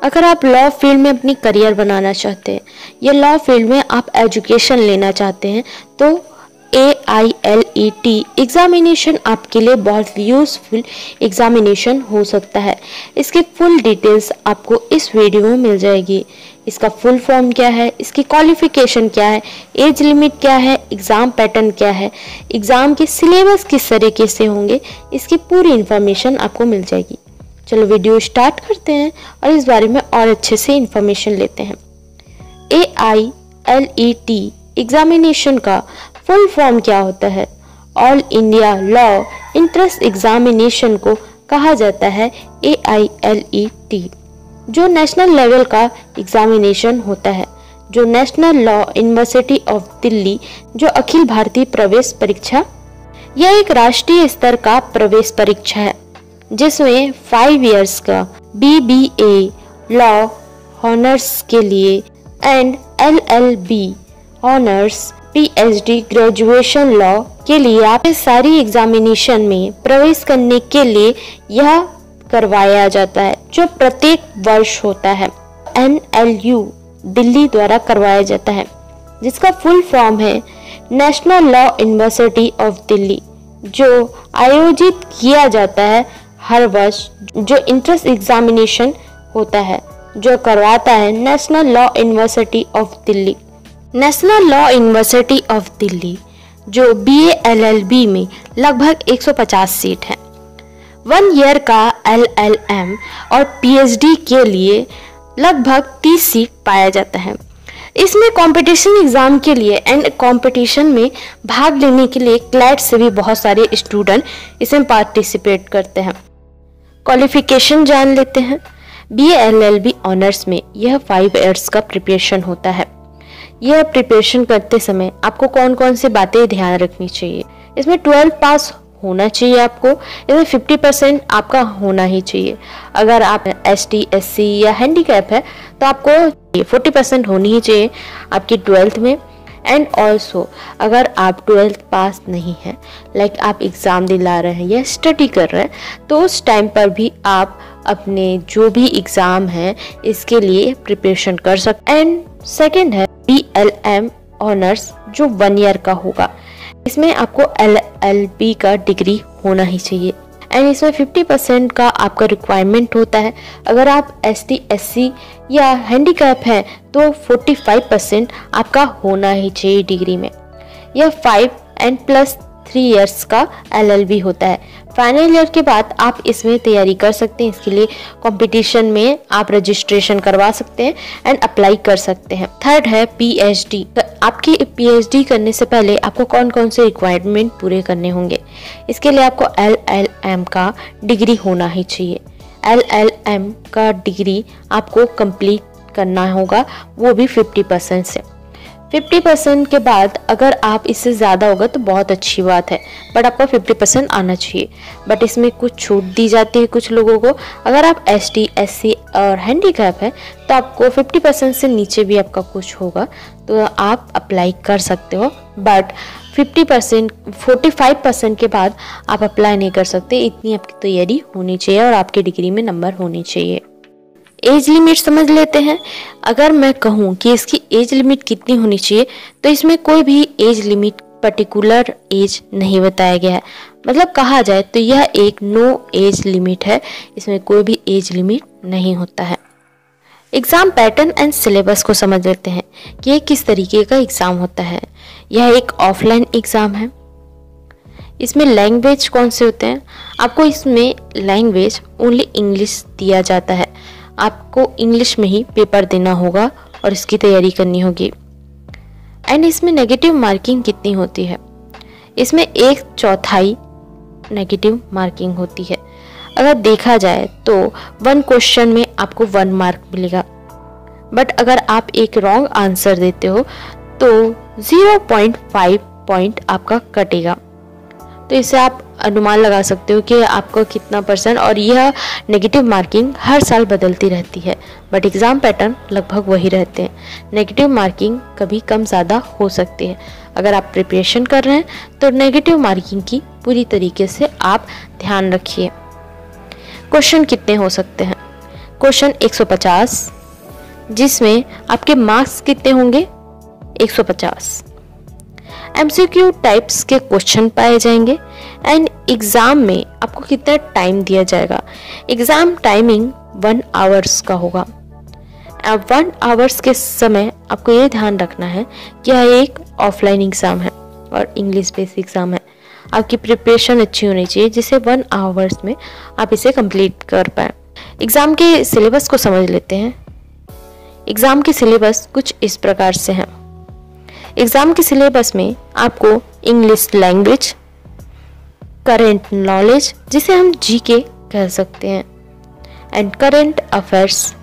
अगर आप law field में अपनी करियर बनाना चाहते हैं या लॉ फील्ड में आप एजुकेशन लेना चाहते हैं तो AILET एग्जामिनेशन आपके लिए बहुत यूज़फुल एग्जामिनेशन हो सकता है। इसकी फुल डिटेल्स आपको इस वीडियो में मिल जाएगी। इसका फुल फॉर्म क्या है, इसकी क्वालिफिकेशन क्या है, एज लिमिट क्या है, एग्ज़ाम पैटर्न क्या है, एग्ज़ाम के सिलेबस किस तरीके से होंगे, इसकी पूरी इन्फॉर्मेशन आपको मिल जाएगी। चलो वीडियो स्टार्ट करते हैं और इस बारे में और अच्छे से इन्फॉर्मेशन लेते हैं। AILET एग्जामिनेशन का फुल फॉर्म क्या होता है? All India law entrance examination को कहा जाता है AILET, जो नेशनल लेवल का एग्जामिनेशन होता है, जो national law university of Delhi, जो अखिल भारतीय प्रवेश परीक्षा, यह एक राष्ट्रीय स्तर का प्रवेश परीक्षा है जिसमें 5 इयर्स का BBA लॉ ऑनर्स के लिए and LLB honours PhD graduation law के लिए आप इस सारी एग्जामिनेशन में प्रवेश करने के लिए यह करवाया जाता है, जो प्रत्येक वर्ष होता है। NLU दिल्ली द्वारा करवाया जाता है, जिसका फुल फॉर्म है national law university of Delhi, जो आयोजित किया जाता है हर वर्ष, जो एंट्रेंस एग्जामिनेशन होता है, जो करवाता है national law university of Delhi. National law university of Delhi जो BA LLB में लगभग 150 सीट है। 1 ईयर का LLM और PhD के लिए लगभग 30 सीट पाया जाता है। इसमें कंपटीशन एग्जाम के लिए एंड कंपटीशन में भाग लेने के लिए क्लैट से भी बहुत सारे स्टूडेंट इसमें पार्टिसिपेट करते हैं। क्वालिफिकेशन जान लेते हैं। BA LLB ऑनर्स में यह 5 इयर्स का प्रिपरेशन होता है। यह प्रिपरेशन करते समय आपको कौन कौन सी बातें ध्यान रखनी चाहिए? इसमें 12 पास होना चाहिए आपको, इसमें 50% आपका होना ही चाहिए। अगर आप ST SC या हैंडीकैप है तो आपको 40% होनी ही चाहिए आपकी 12th में। एंड ऑल्सो अगर आप 12th पास नहीं है, लाइक आप एग्ज़ाम दिला रहे हैं या स्टडी कर रहे हैं, तो उस टाइम पर भी आप अपने जो भी एग्ज़ाम है इसके लिए प्रिपरेशन कर सकते। एंड सेकेंड है BLM ऑनर्स, जो 1 ईयर का होगा। इसमें आपको LLB का डिग्री होना ही चाहिए एंड इसमें 50% का आपका रिक्वायरमेंट होता है। अगर आप ST SC या हैंडीकैप है तो 45% आपका होना ही चाहिए डिग्री में। यह 5 एंड प्लस 3 इयर्स का LLB होता है। फाइनल ईयर के बाद आप इसमें तैयारी कर सकते हैं। इसके लिए कंपटीशन में आप रजिस्ट्रेशन करवा सकते हैं एंड अप्लाई कर सकते हैं। थर्ड है PhD। तो आपकी PhD करने से पहले आपको कौन कौन से रिक्वायरमेंट पूरे करने होंगे? इसके लिए आपको LLM का डिग्री होना ही चाहिए। LLM का डिग्री आपको कंप्लीट करना होगा, वो भी 50% से। 50% के बाद अगर आप इससे ज़्यादा होगा तो बहुत अच्छी बात है, बट आपका 50% आना चाहिए। बट इसमें कुछ छूट दी जाती है कुछ लोगों को। अगर आप ST SC और हैंडीकैप है तो आपको 50% से नीचे भी आपका कुछ होगा तो आप अप्लाई कर सकते हो, बट 45% के बाद आप अप्लाई नहीं कर सकते। इतनी आपकी तैयारी होनी चाहिए और आपके डिग्री में नंबर होने चाहिए। एज लिमिट समझ लेते हैं। अगर मैं कहूँ कि इसकी एज लिमिट कितनी होनी चाहिए तो इसमें कोई भी एज लिमिट पर्टिकुलर एज नहीं बताया गया है। मतलब कहा जाए तो यह एक नो एज लिमिट है, इसमें कोई भी एज लिमिट नहीं होता है। एग्ज़ाम पैटर्न एंड सिलेबस को समझ लेते हैं कि ये किस तरीके का एग्ज़ाम होता है। यह एक ऑफलाइन एग्ज़ाम है। इसमें लैंग्वेज कौन से होते हैं? आपको इसमें लैंग्वेज ओनली इंग्लिश दिया जाता है। आपको इंग्लिश में ही पेपर देना होगा और इसकी तैयारी करनी होगी। एंड इसमें नेगेटिव मार्किंग कितनी होती है? इसमें 1/4 नेगेटिव मार्किंग होती है। अगर देखा जाए तो 1 क्वेश्चन में आपको 1 मार्क मिलेगा, बट अगर आप एक रॉन्ग आंसर देते हो तो 0.5 पॉइंट आपका कटेगा। तो इससे आप अनुमान लगा सकते हो कि आपका कितना %। और यह नेगेटिव मार्किंग हर साल बदलती रहती है, बट एग्ज़ाम पैटर्न लगभग वही रहते हैं। नेगेटिव मार्किंग कभी कम ज़्यादा हो सकती है। अगर आप प्रिपरेशन कर रहे हैं तो नेगेटिव मार्किंग की पूरी तरीके से आप ध्यान रखिए। क्वेश्चन कितने हो सकते हैं? क्वेश्चन 150, जिसमें आपके मार्क्स कितने होंगे? 150। एमसीक्यू टाइप्स के क्वेश्चन पाए जाएंगे एंड एग्जाम में आपको कितना टाइम दिया जाएगा? एग्जाम टाइमिंग 1 आवर्स का होगा। अब 1 आवर्स के समय आपको ये ध्यान रखना है कि यह एक ऑफलाइन एग्ज़ाम है और इंग्लिश बेस्ड एग्ज़ाम है। आपकी प्रिपरेशन अच्छी होनी चाहिए जिससे 1 आवर्स में आप इसे कंप्लीट कर पाएँ। एग्ज़ाम के सिलेबस को समझ लेते हैं। एग्ज़ाम के सिलेबस कुछ इस प्रकार से हैं। एग्ज़ाम के सिलेबस में आपको इंग्लिश लैंग्वेज, करेंट नॉलेज जिसे हम जीके कह सकते हैं, एंड करेंट अफेयर्स,